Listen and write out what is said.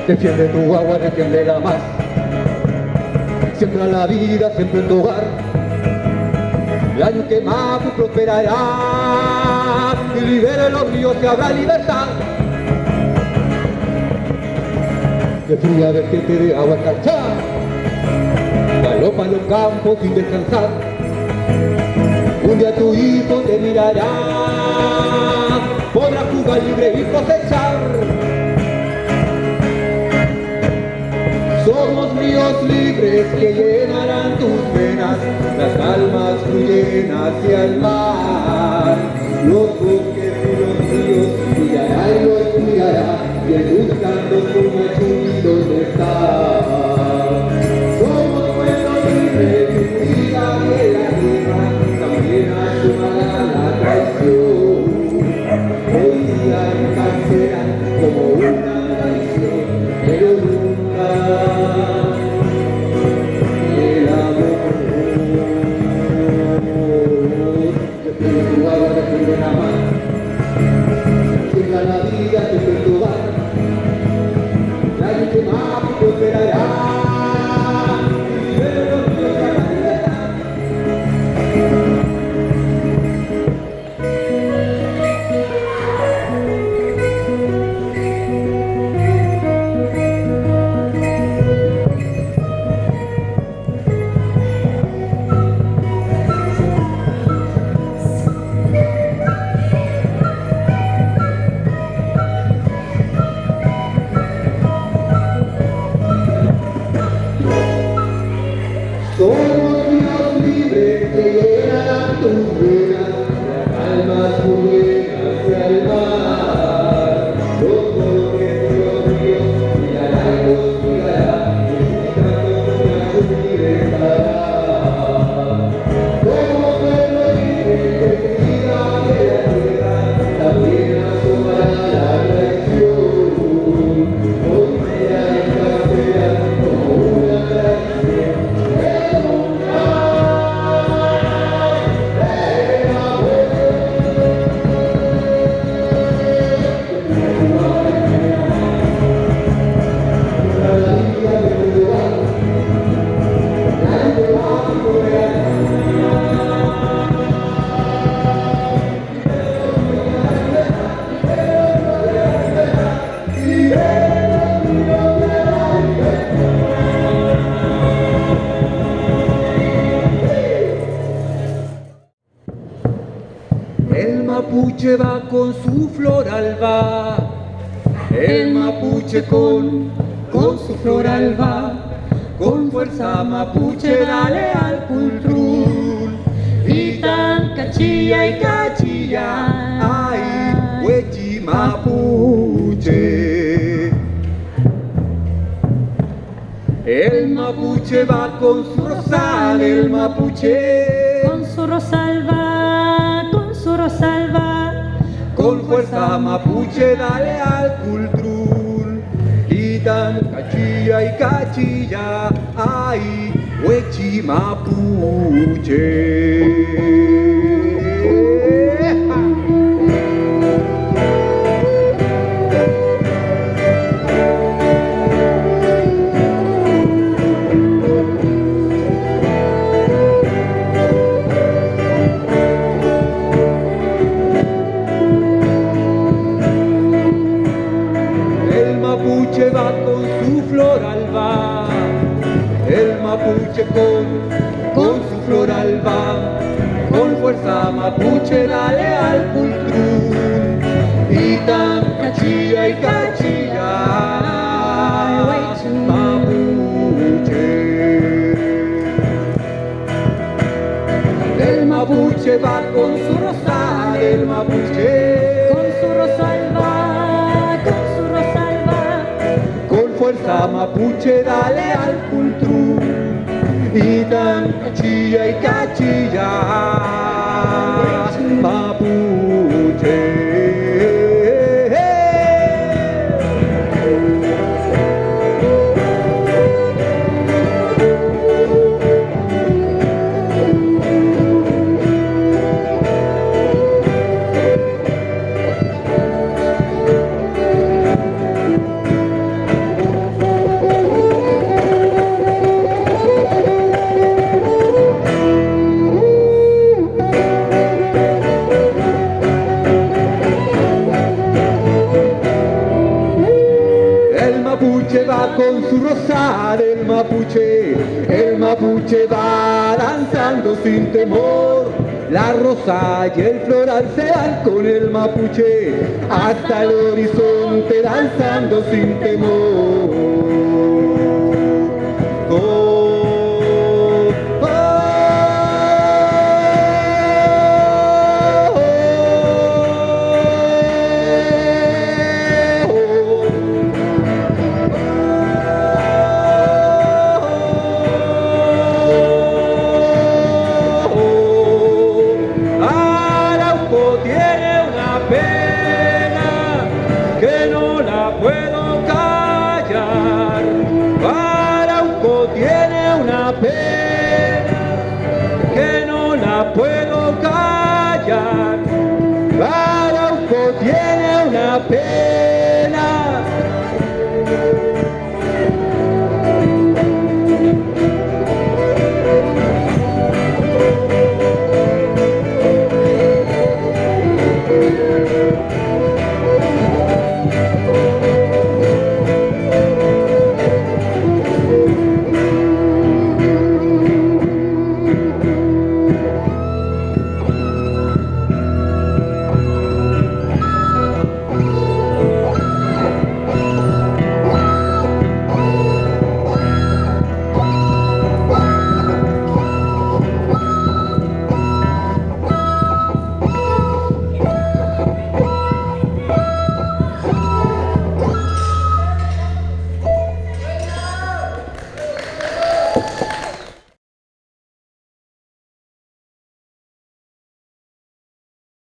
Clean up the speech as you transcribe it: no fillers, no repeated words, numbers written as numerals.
Defiende tu agua, defiende la más. Siembra la vida, siempre en tu hogar. El año que Mapu prosperará y libere los ríos y habrá libertad. De fría vertiente de agua escarchada, galopa en los campos sin descansar. Un día tu hijo te mirará, podrás jugar libre y cosechar. Somos ríos libres que llenarán tus venas, las almas fluyen hacia el mar. Los bosques y los ríos brillará y los cuidará, y él buscando su machuki donde está. Somos pueblo libre que cuida de la tierra, también asumará la traición. Hoy día encarcelan como una traición, pero nunca el amor. Defiende tu agua, defiende la mar. Siembra la vida, defiende tu hogar. La gente más prosperará y libera los ríos a la libertad. Somos ríos libres que llenarán tus venas, las almas fluyen hacia el mar. Los bosques y los ríos brillarán y los cuidará, y buscando una libre estará. Somos pueblo libre que cuida de la tierra, también asomará la traición. Hoy día encarcelan como una traición. El mapuche va con su flor alba, el mapuche con su flor alba, con fuerza mapuche dale al cultrul, y tan cachilla y cachilla, ay, huechi mapuche. El mapuche va con su rosal, el mapuche con su rosalba, con su rosalba, con fuerza mapuche dale al cultrul, y tan cachilla y cachilla, ay, huechi mapuche. Va con su flor alba, el mapuche con su flor alba, con fuerza mapuche dale al cultrul, y tan cachilla y cachilla, mapuche. El mapuche va con su rosal, el mapuche con su rosalba, con su rosalba, fuerza mapuche dale al cultrul, y tan cachilla y cachilla, mapuche. va con su rosal el mapuche va danzando sin temor. La rosa y el floral se van con el mapuche hasta el horizonte danzando sin temor. Que no la puedo callar. Arauco tiene una pena.